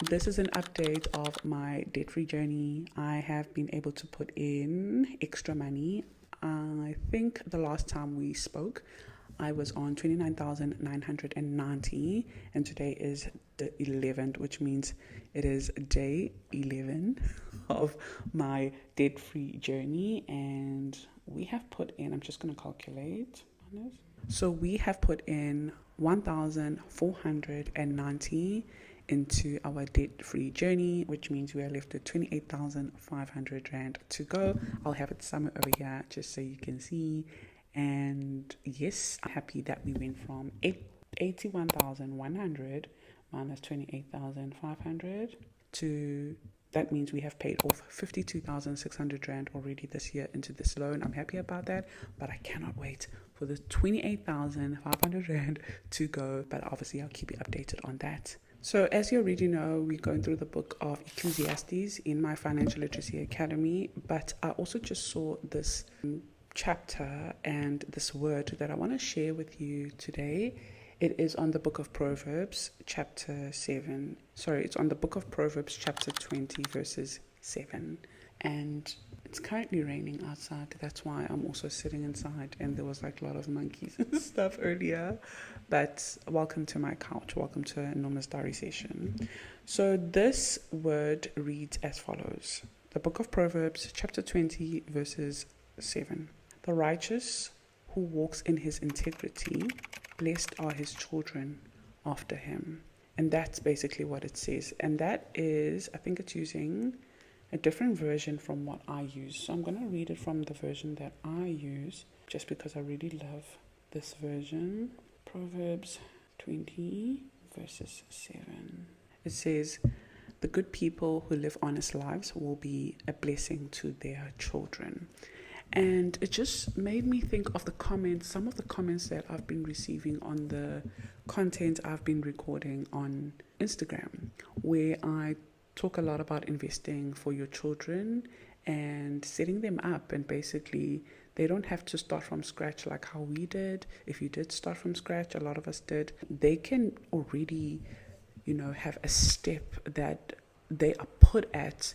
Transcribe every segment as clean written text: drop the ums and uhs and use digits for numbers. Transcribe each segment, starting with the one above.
This is an update of my debt-free journey. I have been able to put in extra money. I think the last time we spoke, I was on 29,990, and today is the 11th, which means it is day 11 of my debt-free journey. And we have put in, I'm just going to calculate on this. So we have put in 1,490 into our debt-free journey, which means we are left with 28,500 Rand to go. I'll have it somewhere over here just so you can see. And yes, I'm happy that we went from 81,100 minus 28,500 to, that means we have paid off 52,600 Rand already this year into this loan. I'm happy about that, but I cannot wait for the 28,500 Rand to go. But obviously I'll keep you updated on that. So as you already know, we're going through the book of Ecclesiastes in my Financial Literacy Academy, but I also just saw this chapter and this word that I want to share with you today. It is on the book of Proverbs, chapter 7. Sorry, it's on the book of Proverbs, chapter 20, verses 7. And it's currently raining outside. That's why I'm also sitting inside. And there was like a lot of monkeys and stuff earlier. But welcome to my couch. Welcome to a Nomazdiary session. So this word reads as follows. The book of Proverbs, chapter 20, verses 7. The righteous who walks in his integrity, blessed are his children after him. And that's basically what it says. And that is, I think it's using a different version from what I use. So I'm going to read it from the version that I use, just because I really love this version. Proverbs 20, verses 7. It says, the good people who live honest lives will be a blessing to their children. And it just made me think of the comments, some of the comments that I've been receiving on the content I've been recording on Instagram, where I talk a lot about investing for your children and setting them up. And basically, they don't have to start from scratch like how we did. If you did start from scratch, a lot of us did. They can already, have a step that they are put at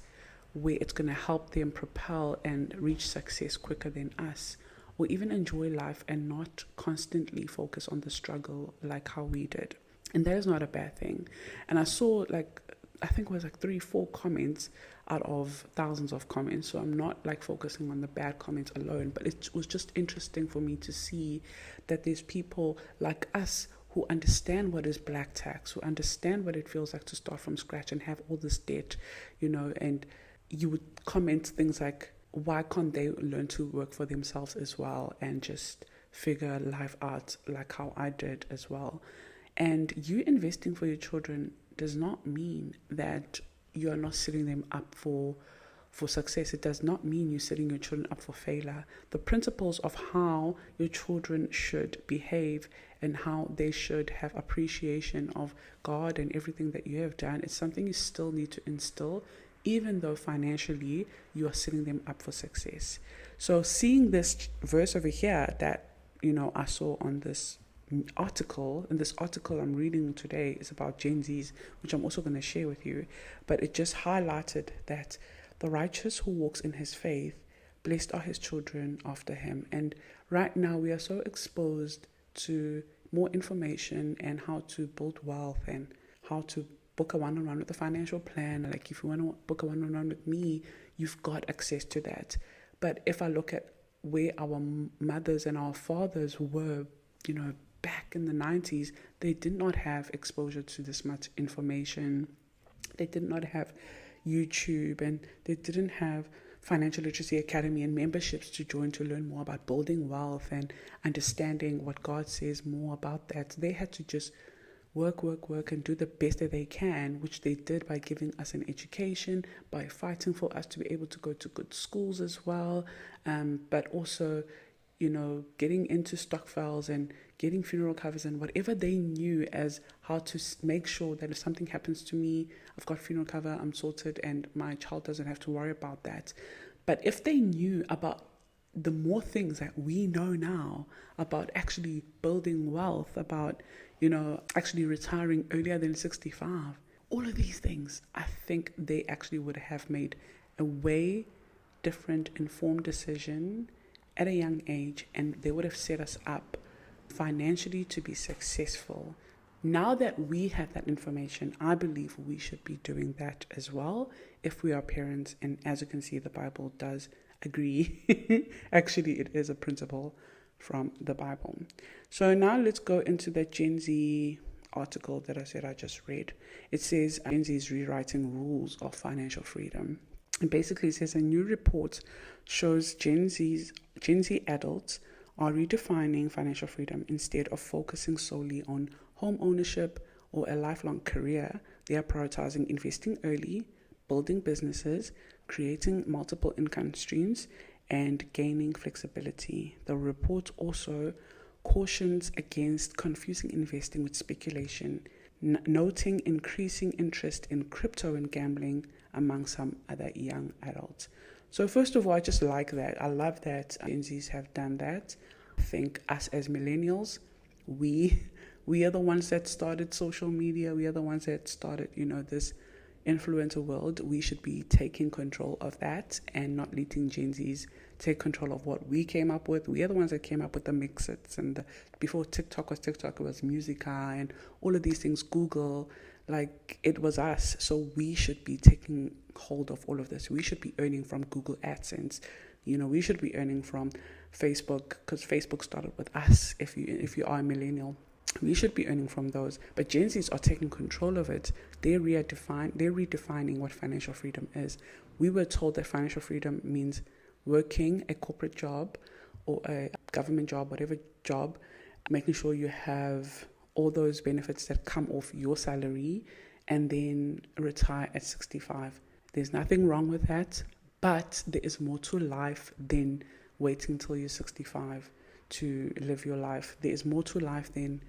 where it's going to help them propel and reach success quicker than us, or even enjoy life and not constantly focus on the struggle like how we did. And that is not a bad thing. And I saw I think it was 3-4 comments out of thousands of comments. So I'm not focusing on the bad comments alone, but it was just interesting for me to see that there's people like us who understand what is black tax, who understand what it feels like to start from scratch and have all this debt, and you would comment things like, why can't they learn to work for themselves as well and just figure life out like how I did as well? And you investing for your children does not mean that you are not setting them up for success. It does not mean you're setting your children up for failure. The principles of how your children should behave and how they should have appreciation of God and everything that you have done, it's something you still need to instill, even though financially you are setting them up for success. So seeing this verse over here that, I saw on this article, and this article I'm reading today is about Gen Zs, which I'm also going to share with you, but it just highlighted that the righteous who walks in his faith, blessed are his children after him. And right now we are so exposed to more information and how to build wealth and how to book a one-on-one with a financial plan. If you want to book a one-on-one with me, you've got access to that. But if I look at where our mothers and our fathers were, back in the 90s, they did not have exposure to this much information. They did not have YouTube, and they didn't have Financial Literacy Academy and memberships to join to learn more about building wealth and understanding what God says more about that. They had to just work and do the best that they can, which they did by giving us an education, by fighting for us to be able to go to good schools as well, but also, getting into stokvels and getting funeral covers and whatever they knew as how to make sure that if something happens to me, I've got funeral cover, I'm sorted, and my child doesn't have to worry about that. But if they knew about the more things that we know now about actually building wealth, about, actually retiring earlier than 65, all of these things, I think they actually would have made a way different informed decision at a young age, and they would have set us up financially to be successful. Now that we have that information, I believe we should be doing that as well if we are parents. And as you can see, the Bible does agree. Actually, it is a principle from the Bible. So now let's go into that Gen Z article that I said I just read. It says Gen Z is rewriting rules of financial freedom. And basically it says a new report shows Gen Z adults are redefining financial freedom. Instead of focusing solely on home ownership or a lifelong career, they are prioritizing investing early, building businesses, creating multiple income streams, and gaining flexibility. The report also cautions against confusing investing with speculation, noting increasing interest in crypto and gambling among some other young adults. So first of all, I just like that. I love that Gen Zs have done that. I think us as millennials, we are the ones that started social media. We are the ones that started, this influencer world. We should be taking control of that and not letting Gen Zs take control of what we came up with. We are the ones that came up with the mix-its, and before TikTok was TikTok, it was Musica and all of these things, Google, like it was us. So we should be taking hold of all of this. We should be earning from Google AdSense. We should be earning from Facebook, because Facebook started with us. If you are a millennial, we should be earning from those. But Gen Zs are taking control of it. They're redefining what financial freedom is. We were told that financial freedom means working a corporate job or a government job, whatever job, making sure you have all those benefits that come off your salary, and then retire at 65. There's nothing wrong with that, but there is more to life than waiting till you're 65 to live your life. There is more to life than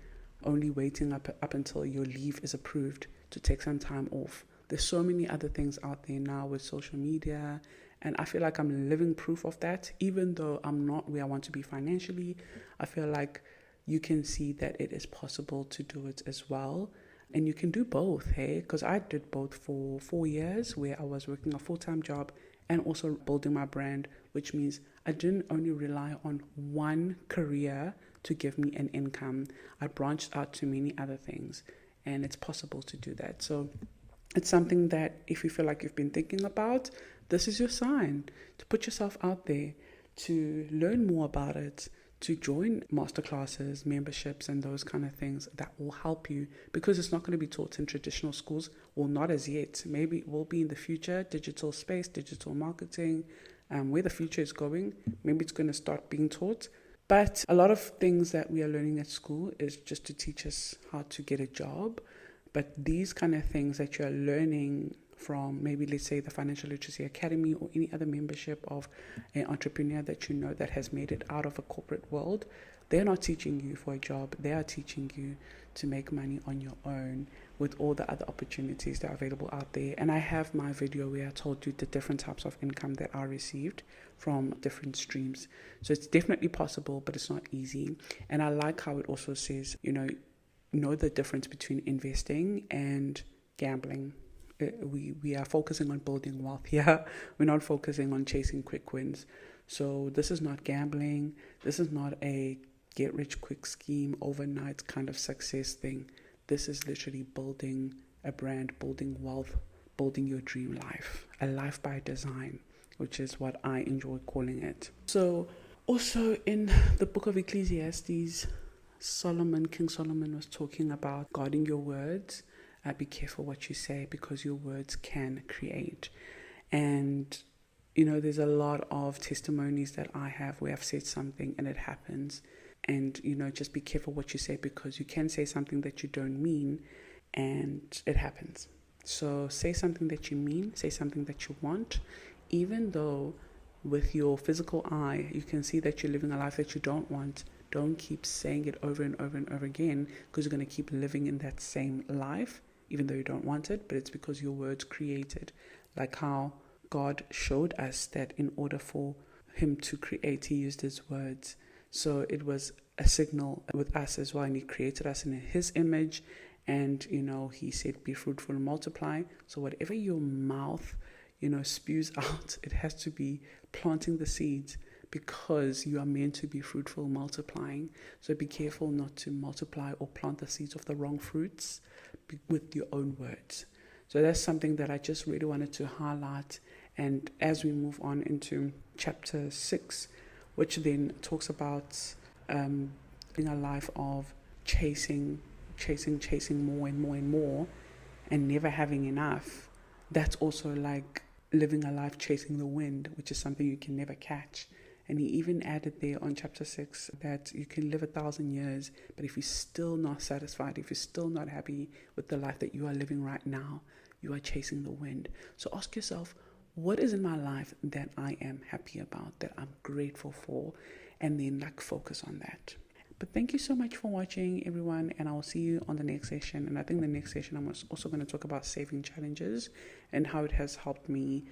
only waiting up until your leave is approved to take some time off. There's so many other things out there now with social media, and I feel like I'm living proof of that. Even though I'm not where I want to be financially, I feel like you can see that it is possible to do it as well. And you can do both, hey? Because I did both for 4 years, where I was working a full-time job and also building my brand, which means I didn't only rely on one career to give me an income. I branched out to many other things, and it's possible to do that. So it's something that if you feel like you've been thinking about, this is your sign to put yourself out there, to learn more about it, to join masterclasses, memberships, and those kind of things that will help you, because it's not going to be taught in traditional schools, or not as yet. Maybe it will be in the future, digital space, digital marketing, where the future is going. Maybe it's going to start being taught. But a lot of things that we are learning at school is just to teach us how to get a job. But these kind of things that you're learning from, maybe let's say the Financial Literacy Academy or any other membership of an entrepreneur that you know that has made it out of a corporate world, they're not teaching you for a job. They are teaching you to make money on your own with all the other opportunities that are available out there. And I have my video where I told you the different types of income that I received from different streams. So it's definitely possible, but it's not easy. And I like how it also says, know the difference between investing and gambling. We are focusing on building wealth here. We're not focusing on chasing quick wins. So this is not gambling. This is not a get rich quick scheme, overnight kind of success thing. This is literally building a brand, building wealth, building your dream life, a life by design, which is what I enjoy calling it. So also in the book of Ecclesiastes, King Solomon was talking about guarding your words. Be careful what you say, because your words can create. And there's a lot of testimonies that I have where I've said something and it happens. And just be careful what you say, because you can say something that you don't mean and it happens. So say something that you mean, say something that you want, even though with your physical eye you can see that you're living a life that you don't want. Don't keep saying it over and over and over again, because you're going to keep living in that same life even though you don't want it. But it's because your words created, like how God showed us that in order for him to create, he used his words. So it was a signal with us as well, and he created us in his image, And, he said, be fruitful and multiply. So whatever your mouth, spews out, it has to be planting the seeds, because you are meant to be fruitful, multiplying. So be careful not to multiply or plant the seeds of the wrong fruits with your own words. So that's something that I just really wanted to highlight. And as we move on into chapter 6, which then talks about living a life of chasing more and more and more, and never having enough, that's also like living a life chasing the wind, which is something you can never catch. And he even added there on chapter 6 that you can live 1,000 years, but if you're still not satisfied, if you're still not happy with the life that you are living right now, you are chasing the wind. So ask yourself, what is in my life that I am happy about, that I'm grateful for, and then focus on that. But thank you so much for watching, everyone, and I will see you on the next session. And I think the next session I'm also going to talk about saving challenges and how it has helped me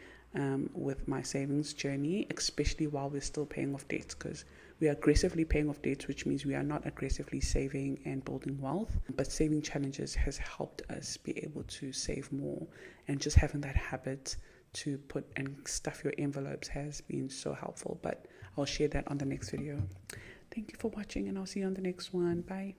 with my savings journey, especially while we're still paying off debts, because we are aggressively paying off debts, which means we are not aggressively saving and building wealth. But saving challenges has helped us be able to save more, and just having that habit to put and stuff your envelopes has been so helpful. But I'll share that on the next video. Thank you for watching, and I'll see you on the next one. Bye.